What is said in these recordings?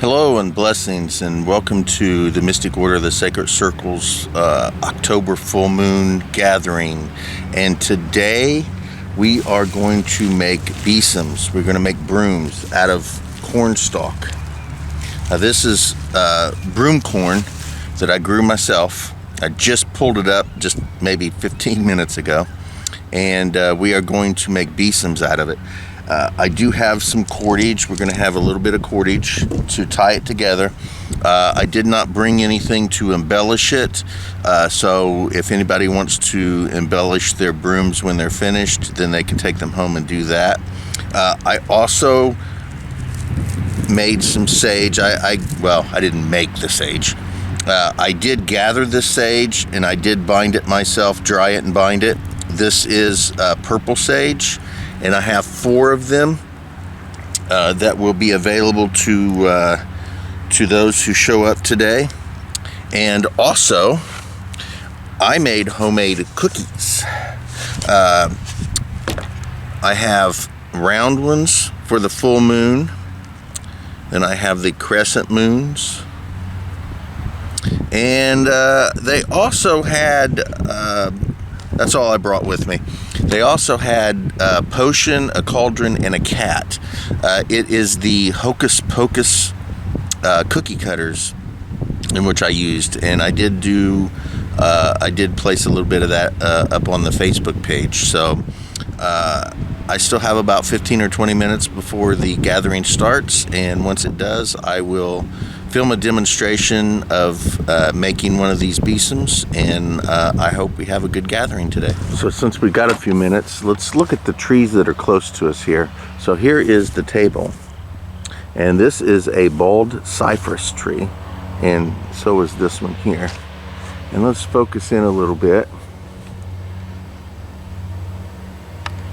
Hello and blessings, and welcome to the Mystic Order of the Sacred Circles October full moon gathering. And today we are going to make besoms. We're going to make brooms out of corn stalk. This is broom corn that I grew myself. I just pulled it up just maybe 15 minutes ago, and we are going to make besoms out of it. I do have some cordage. We're going to have a little bit of cordage to tie it together. I did not bring anything to embellish it, so if anybody wants to embellish their brooms when they're finished, then they can take them home and do that. I also made some sage. I didn't make the sage. I did gather the sage, and I did bind it myself, dry it and bind it. This is purple sage, and I have 4 of them that will be available to those who show up today. And also, I made homemade cookies. I have round ones for the full moon. Then I have the crescent moons. And they also had, that's all I brought with me. They also had a potion, a cauldron, and a cat. It is the Hocus Pocus cookie cutters in which I used, and I did place a little bit of that up on the Facebook page. So I still have about 15 or 20 minutes before the gathering starts, and once it does, I will film a demonstration of making one of these besoms, and I hope we have a good gathering today. So since we got a few minutes, let's look at the trees that are close to us here. So here is the table, and this is a bald cypress tree, and so is this one here. And let's focus in a little bit.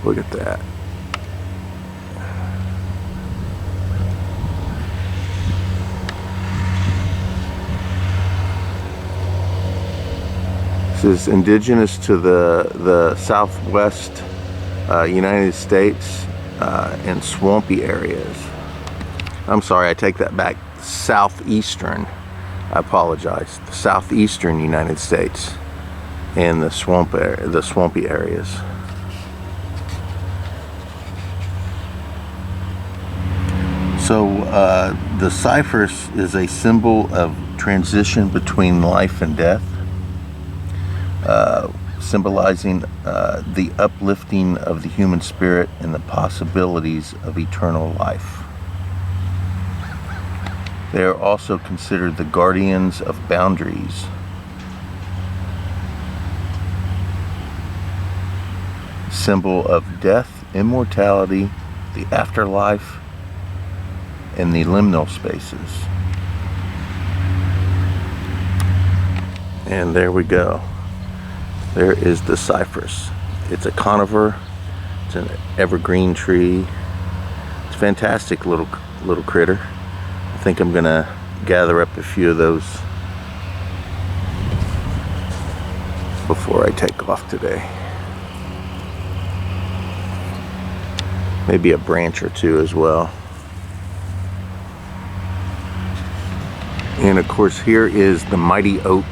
Look at that. This is indigenous to the southwest United States and swampy areas. I'm sorry, I take that back. Southeastern, I apologize. The southeastern United States and the swampy areas. So the cypress is a symbol of transition between life and death. Symbolizing the uplifting of the human spirit and the possibilities of eternal life. They are also considered the guardians of boundaries. Symbol of death, immortality, the afterlife, and the liminal spaces. And there we go. There is the cypress. It's a conifer. It's an evergreen tree. It's a fantastic little critter. I think I'm gonna gather up a few of those before I take off today. Maybe a branch or two as well. And of course, here is the mighty oak.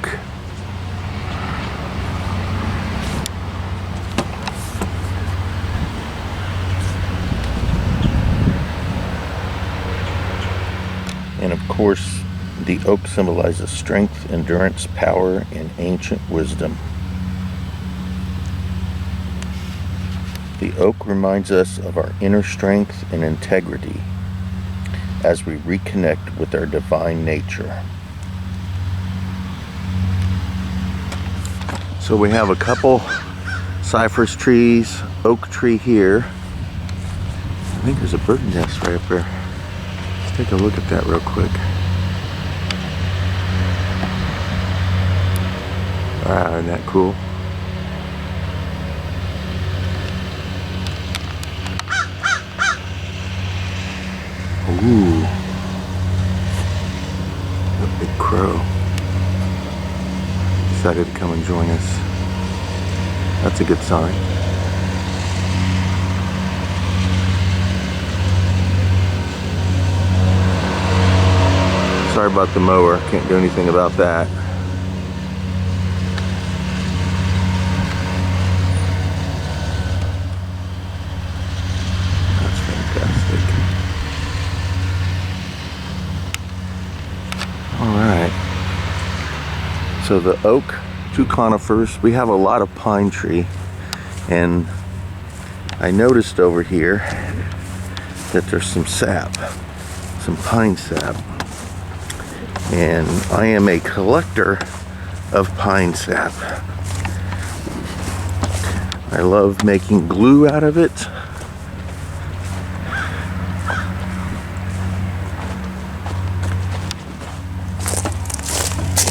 And of course, the oak symbolizes strength, endurance, power, and ancient wisdom. The oak reminds us of our inner strength and integrity as we reconnect with our divine nature. So we have a couple cypress trees, oak tree here. I think there's a bird nest right up there. Take a look at that real quick. Wow, isn't that cool? Ooh. A big crow. Decided to come and join us. That's a good sign. Sorry about the mower, can't do anything about that. That's fantastic. Alright. So the oak, 2 conifers, we have a lot of pine tree, and I noticed over here that there's some sap, some pine sap. And I am a collector of pine sap. I love making glue out of it.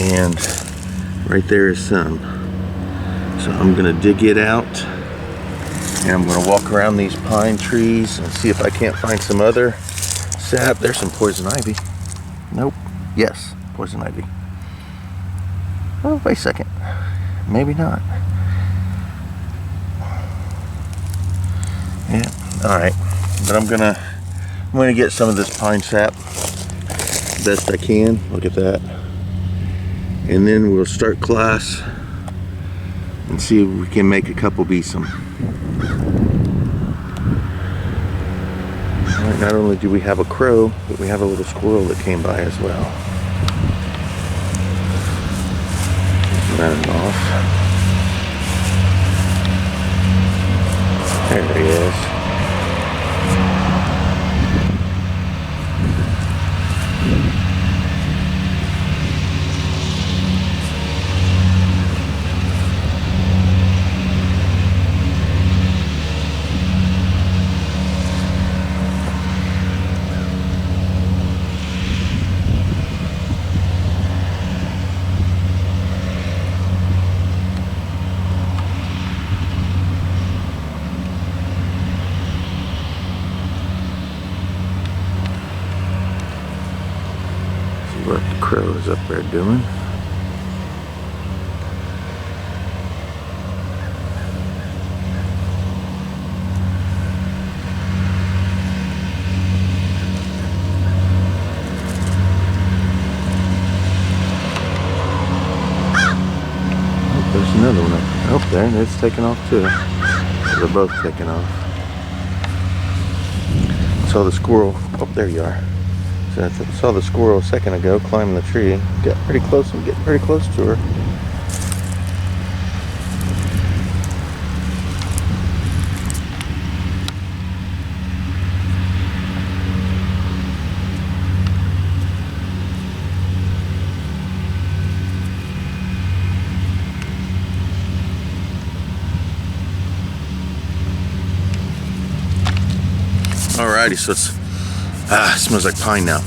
And right there is some. So I'm gonna dig it out, and I'm gonna walk around these pine trees and see if I can't find some other sap. There's some poison ivy. Nope. Yes, poison ivy. Oh, wait a second. Maybe not. Yeah, alright. But I'm gonna get some of this pine sap best I can. Look at that. And then we'll start class and see if we can make a couple besom. Not only do we have a crow, but we have a little squirrel that came by as well. Running off. There he is. What the crow is up there doing. Oh, there's another one up there, and it's taking off too. They're both taking off. Saw the squirrel. Oh, there you are. I saw the squirrel a second ago climbing the tree. Got pretty close. I'm getting pretty close to her. Alrighty, so it's it smells like pine now.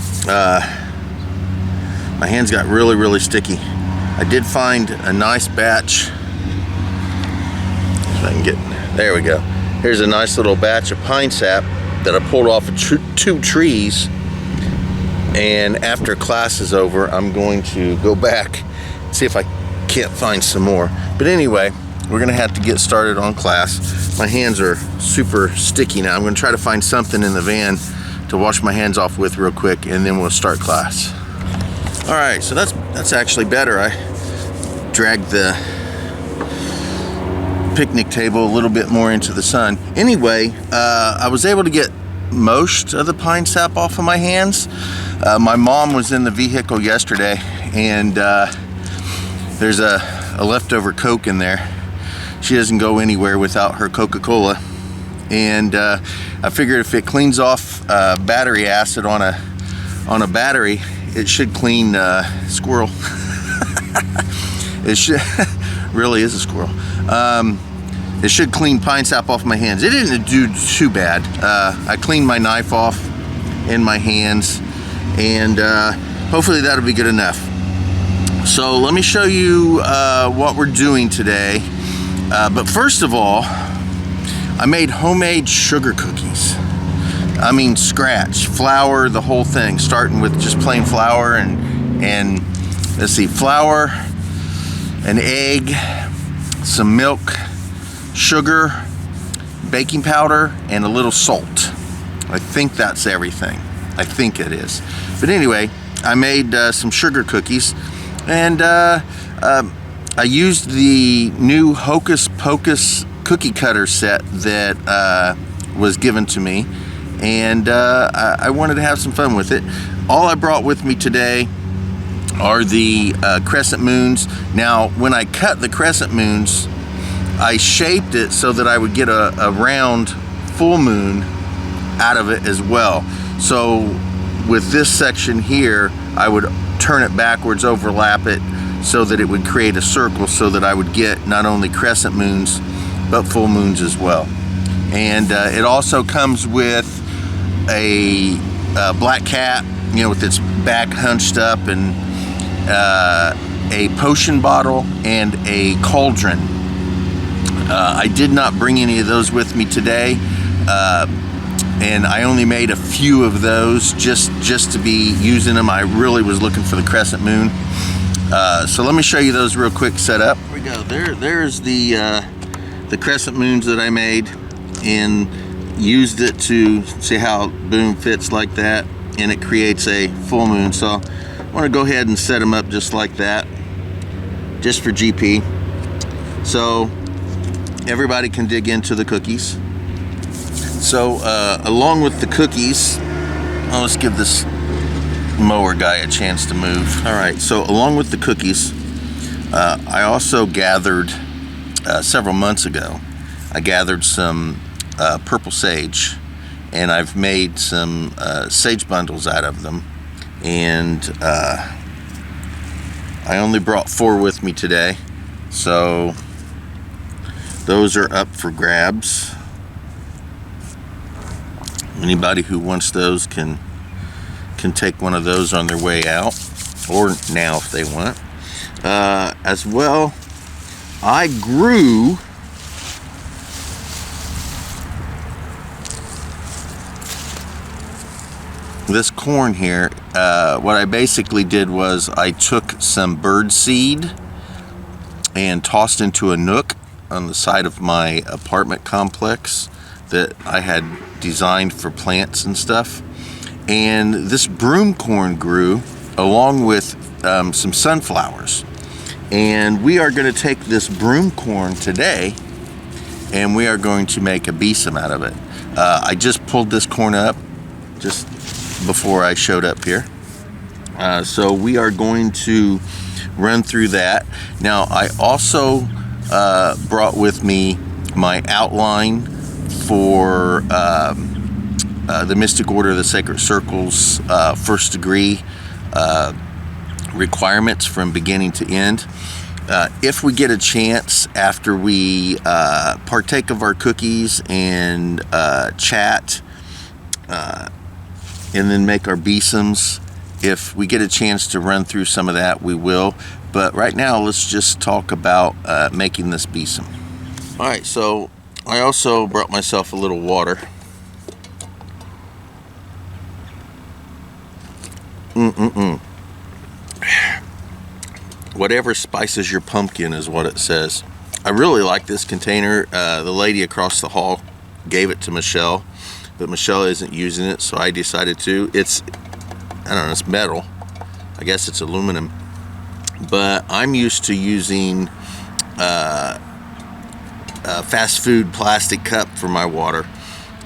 My hands got really sticky. I did find a nice batch. If I can get, there we go. Here's a nice little batch of pine sap that I pulled off of 2 trees. And after class is over, I'm going to go back and see if I can't find some more. But anyway, we're gonna have to get started on class. My hands are super sticky now. I'm gonna try to find something in the van to wash my hands off with real quick, and then we'll start class. All right, so that's actually better. I dragged the picnic table a little bit more into the sun. Anyway, I was able to get most of the pine sap off of my hands. My mom was in the vehicle yesterday, and there's a leftover Coke in there. She doesn't go anywhere without her Coca-Cola. And I figured if it cleans off battery acid on a battery, it should clean squirrel. It should really is a squirrel. It should clean pine sap off my hands. It didn't do too bad. I cleaned my knife off in my hands, and hopefully that'll be good enough. So let me show you what we're doing today. But first of all, I made homemade sugar cookies. I mean scratch, flour, the whole thing, starting with just plain flour and let's see, flour, an egg, some milk, sugar, baking powder, and a little salt. I think that's everything. I think it is. But anyway, I made some sugar cookies, and I used the new Hocus Pocus cookie cutter set that was given to me, and I wanted to have some fun with it. All I brought with me today are the crescent moons. Now, when I cut the crescent moons, I shaped it so that I would get a round full moon out of it as well. So with this section here, I would turn it backwards, overlap it, so that it would create a circle, so that I would get not only crescent moons but full moons as well. And it also comes with a black cat, you know, with its back hunched up, and a potion bottle and a cauldron. I did not bring any of those with me today, and I only made a few of those just to be using them. I really was looking for the crescent moon. So let me show you those real quick set up. Here we go. There's the crescent moons that I made, and used it to see how boom fits like that, and it creates a full moon. So I want to go ahead and set them up just like that, just for GP, so everybody can dig into the cookies. So along with the cookies, let's give this mower guy a chance to move. All right, so along with the cookies, I also gathered several months ago, I gathered some purple sage, and I've made some sage bundles out of them, and I only brought 4 with me today, so those are up for grabs. Anybody who wants those can take one of those on their way out, or now if they want. As well, I grew this corn here. What I basically did was I took some bird seed and tossed into a nook on the side of my apartment complex that I had designed for plants and stuff, and this broom corn grew along with some sunflowers, and we are going to take this broom corn today and we are going to make a besom out of it. I just pulled this corn up just before I showed up here, so we are going to run through that. Now, I also brought with me my outline for the Mystic Order of the Sacred Circles first degree requirements from beginning to end. If we get a chance after we partake of our cookies and chat, and then make our besoms, if we get a chance to run through some of that, we will. But right now, let's just talk about making this besom. All right, so I also brought myself a little water. Whatever spices your pumpkin is what it says. I really like this container. The lady across the hall gave it to Michelle, but Michelle isn't using it, so I decided to. It's, I don't know, it's metal. I guess it's aluminum. But I'm used to using a fast food plastic cup for my water.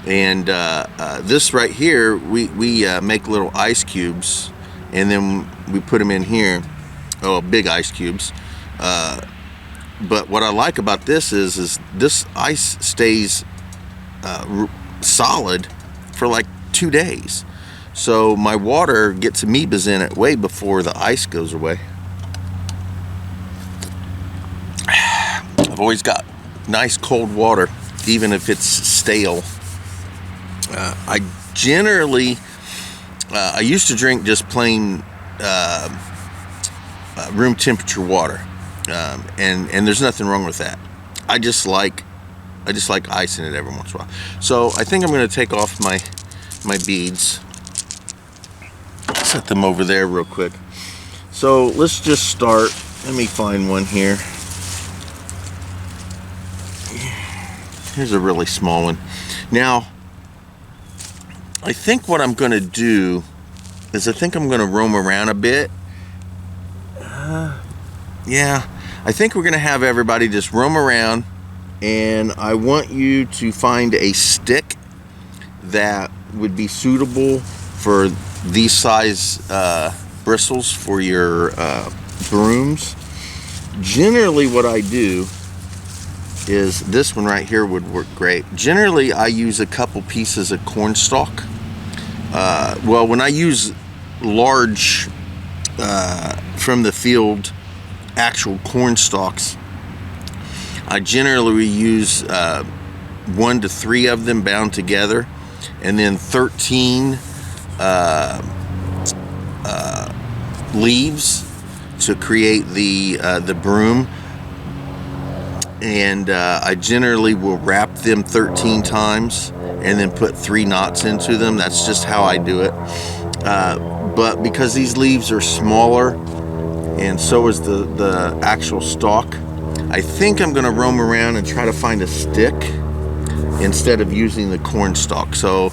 And this right here, we make little ice cubes, and then we put them in here. Oh, big ice cubes. But what I like about this is this ice stays solid for like 2 days. So my water gets amoebas in it way before the ice goes away. I've always got nice cold water, even if it's stale. I generally, I used to drink just plain room temperature water, and there's nothing wrong with that. I just like ice in it every once in a while. So I think I'm going to take off my beads, set them over there real quick. So let's just start. Let me find one here. Here's a really small one. Now, I think what I'm going to do is I think I'm going to roam around a bit. Yeah, I think we're going to have everybody just roam around, and I want you to find a stick that would be suitable for these size bristles for your brooms. Generally what I do is this one right here would work great. Generally I use a couple pieces of cornstalk. Well, when I use large from the field actual corn stalks, I generally use 1 to 3 of them bound together, and then 13 leaves to create the broom. And I generally will wrap them 13 times and then put 3 knots into them. That's just how I do it. But because these leaves are smaller, and so is the actual stalk, I think I'm going to roam around and try to find a stick instead of using the corn stalk. So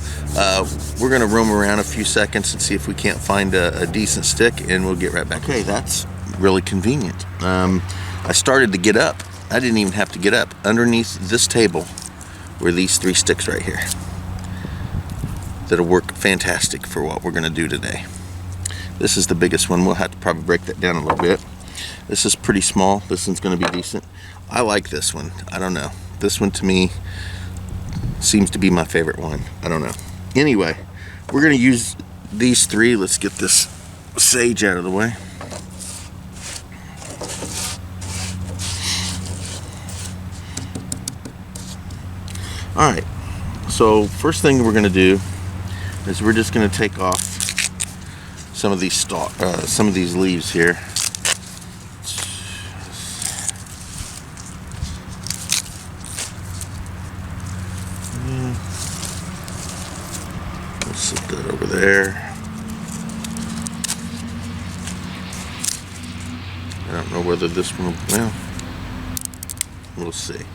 we're going to roam around a few seconds and see if we can't find a decent stick, and we'll get right back. Okay, that's really convenient. I started to get up. I didn't even have to get up. Underneath this table were these 3 sticks right here that'll work fantastic for what we're going to do today. This is the biggest one. We'll have to probably break that down a little bit. This is pretty small. This one's going to be decent. I like this one. I don't know. This one to me seems to be my favorite one. I don't know. Anyway, we're going to use these 3. Let's get this sage out of the way. Alright, so first thing we're going to do is we're just going to take off some of these leaves here. We'll set that over there. I don't know whether this one, well, we'll see.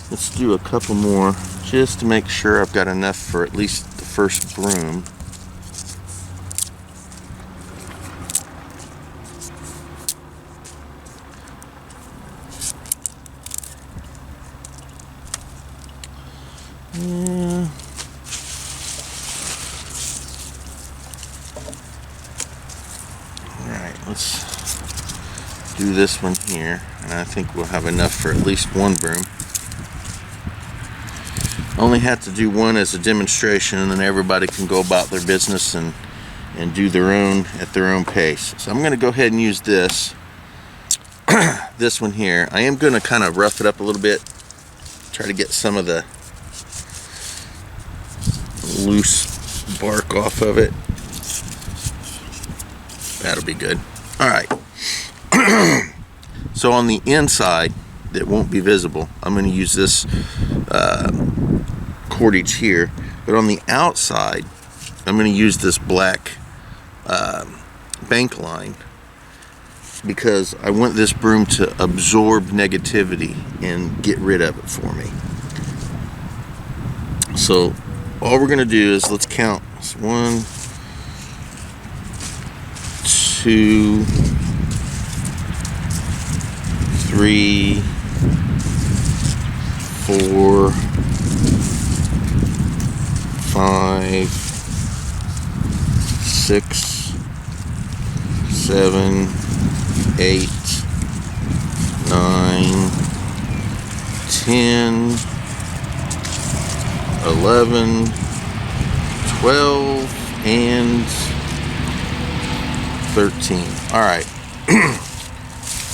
Let's do a couple more just to make sure I've got enough for at least the first broom. Yeah. Alright, let's do this one here, and I think we'll have enough for at least one broom. Only have to do one as a demonstration, and then everybody can go about their business and do their own at their own pace. So I'm going to go ahead and use this this one here. I am going to kind of rough it up a little bit, try to get some of the loose bark off of it. That'll be good. Alright. So on the inside that won't be visible, I'm going to use this cordage here, but on the outside I'm going to use this black bank line, because I want this broom to absorb negativity and get rid of it for me. So all we're going to do is, let's count. It's 1, 2, 3, 4, 5, 6, 7, 8, 9, 10, 11, 12, and 13. Alright.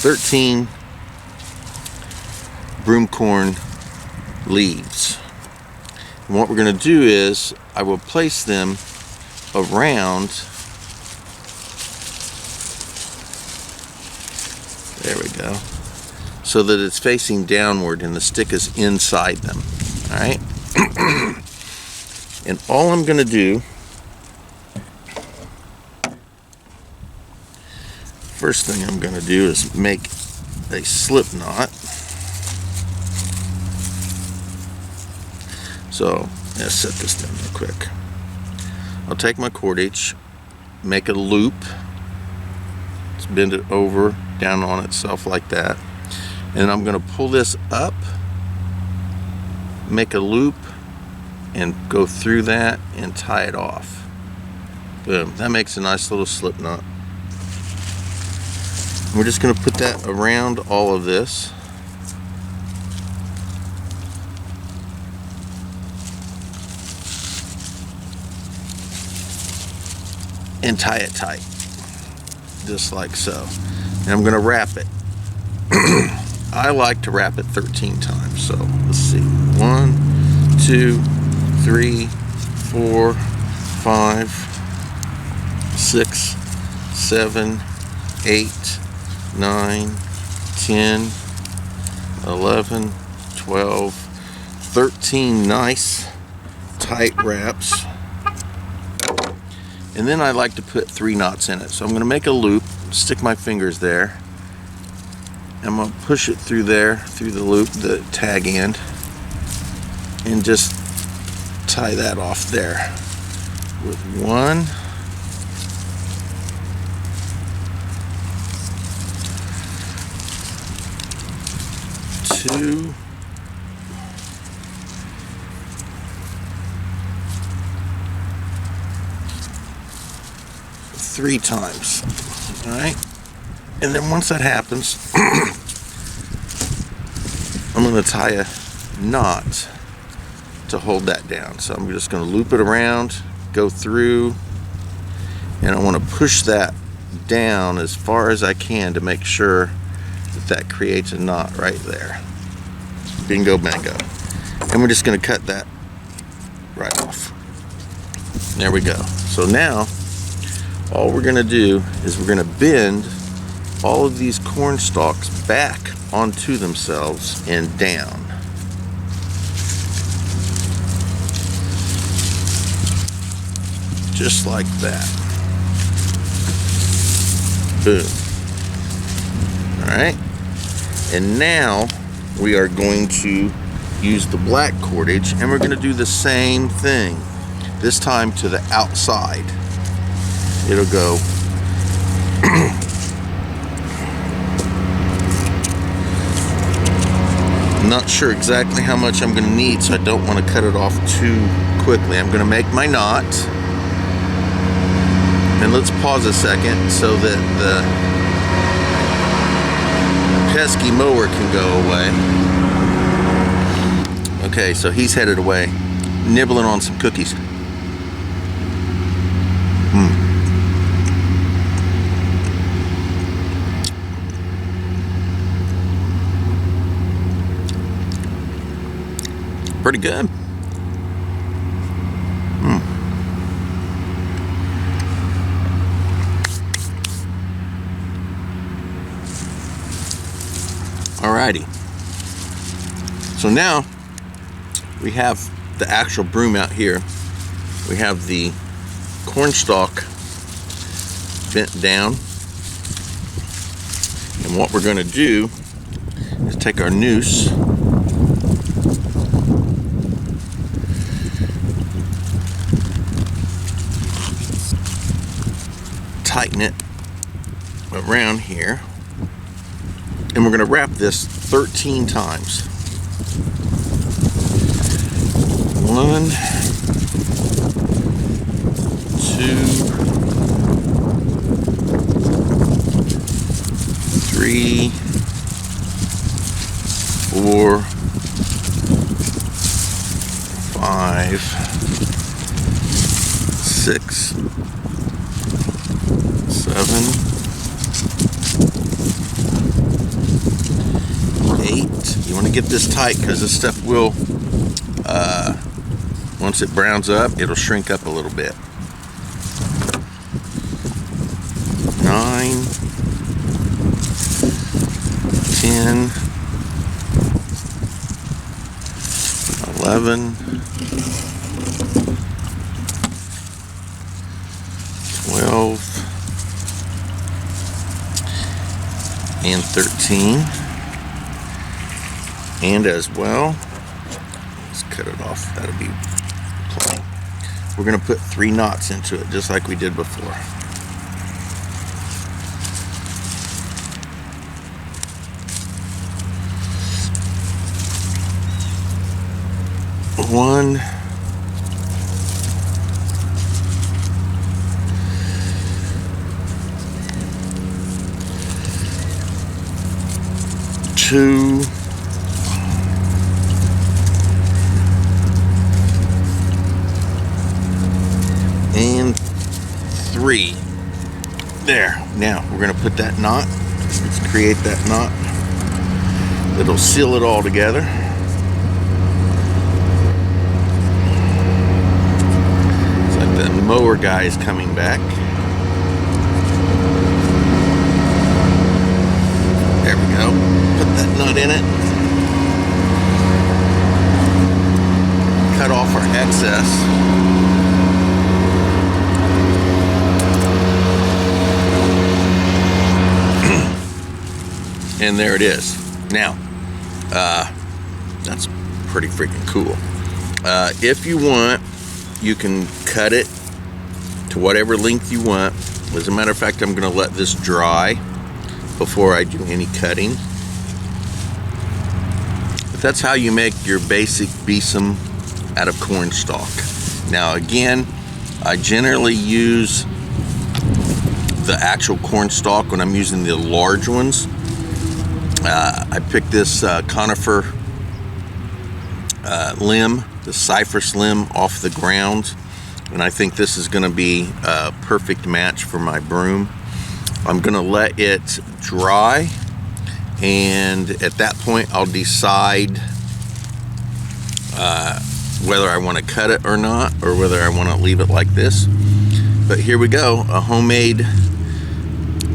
13 broomcorn leaves. And what we're going to do is, I will place them around, there we go, so that it's facing downward and the stick is inside them. Alright? And all I'm going to do first thing I'm going to do is make a slip knot. So let's set this down real quick. I'll take my cordage, make a loop, let's bend it over down on itself like that, and I'm going to pull this up, make a loop, and go through that and tie it off. Boom, that makes a nice little slip knot. We're just going to put that around all of this. And tie it tight, just like so. And I'm going to wrap it. I like to wrap it 13 times. So let's see. 1, 2, 3, 4, 5, 6, 7, 8, 9, 10, 11, 12, 13 nice tight wraps. And then I like to put 3 knots in it. So I'm going to make a loop, stick my fingers there. I'm going to push it through there, through the loop, the tag end, and just tie that off there with 1, 2, 3 times. All right, and then once that happens, I'm going to tie a knot to hold that down. So I'm just going to loop it around, go through, and I want to push that down as far as I can to make sure that that creates a knot right there. Bingo bango. And we're just going to cut that right off. There we go. So now all we're going to do is we're going to bend all of these corn stalks back onto themselves and down. Just like that. Boom. Alright. And now we are going to use the black cordage, and we're going to do the same thing. This time to the outside. It'll go I'm not sure exactly how much I'm going to need, so I don't want to cut it off too quickly. I'm going to make my knot, and let's pause a second so that the pesky mower can go away. Okay, so he's headed away, nibbling on some cookies. Pretty good. Alrighty. So now we have the actual broom out here. We have the cornstalk bent down. And what we're going to do is take our noose, tighten it around here, and we're going to wrap this 13 times. 1, 2, 3, 4, 5, 6, 7, 8. You want to get this tight because this stuff will, once it browns up, it'll shrink up a little bit. 9, 10, 11, 12, and 13. And as well, let's cut it off, that'll be plenty. We're gonna put 3 knots into it, just like we did before. One, two, and 3. There. Now we're going to put that knot. Let's create that knot. It'll seal it all together. It's like the mower guy is coming back. There we go. Put that nut in it. Cut off our excess. And there it is. Now, that's pretty freaking cool. If you want, you can cut it to whatever length you want. As a matter of fact, I'm going to let this dry before I do any cutting. But that's how you make your basic besom out of corn stalk. Now again, I generally use the actual corn stalk when I'm using the large ones. I picked this conifer limb, the Cypress limb, off the ground, and I think this is going to be a perfect match for my broom. I'm going to let it dry, and at that point I'll decide whether I want to cut it or not, or whether I want to leave it like this. But here we go, a homemade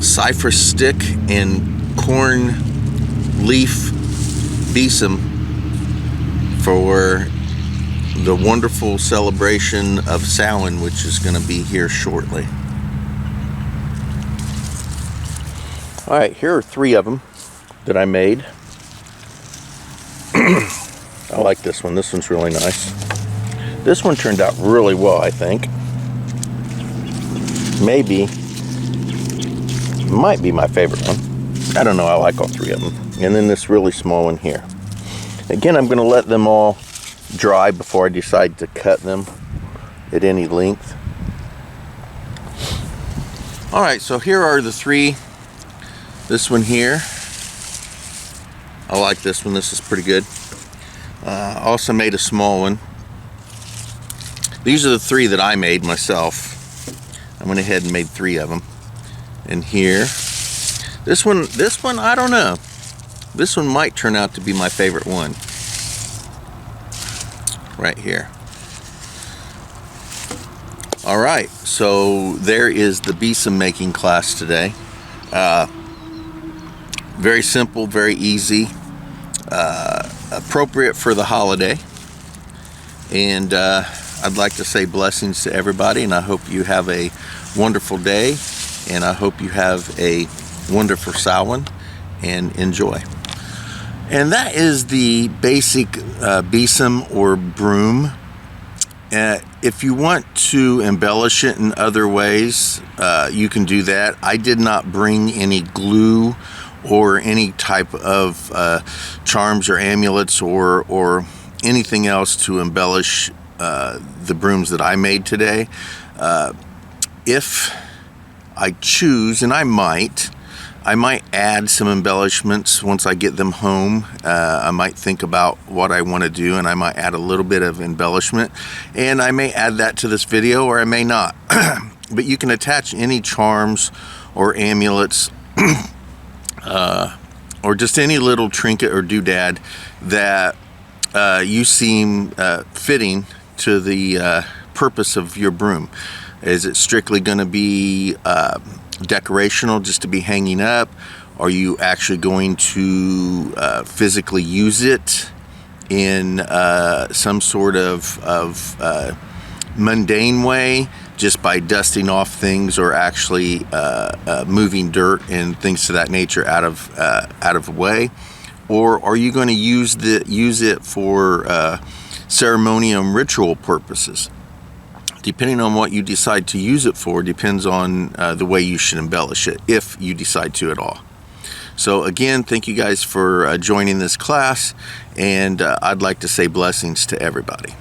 cypress stick and corn leaf besom for the wonderful celebration of Samhain, which is going to be here shortly. All right, here are 3 of them that I made. I like this one. This one's really nice. This one turned out really well, I think. Might be my favorite one. I don't know, I like all 3 of them. And then this really small one here. Again, I'm going to let them all dry before I decide to cut them at any length. Alright, so here are the 3. This one here, I like this one. This is pretty good. I also made a small one. These are the 3 that I made myself. I went ahead and made 3 of them. And here, this one, I don't know. This one might turn out to be my favorite one. Right here. All right, so there is the besom making class today. Very simple, very easy, appropriate for the holiday. And I'd like to say blessings to everybody, and I hope you have a wonderful day, and I hope you have a wonderful Samhain, and enjoy. And that is the basic besom or broom. If you want to embellish it in other ways, you can do that. I did not bring any glue or any type of charms or amulets or anything else to embellish the brooms that I made today. If I choose, and I might add some embellishments once I get them home. I might think about what I want to do, and I might add a little bit of embellishment, and I may add that to this video, or I may not. But you can attach any charms or amulets or just any little trinket or doodad that you seem fitting to the purpose of your broom. Is it strictly going to be decorational, just to be hanging up? Are you actually going to physically use it in some sort of mundane way just by dusting off things, or actually moving dirt and things to that nature out of the way? Or are you going to use it for ceremonial and ritual purposes? Depending on what you decide to use it for depends on the way you should embellish it, if you decide to at all. So again, thank you guys for joining this class, and I'd like to say blessings to everybody.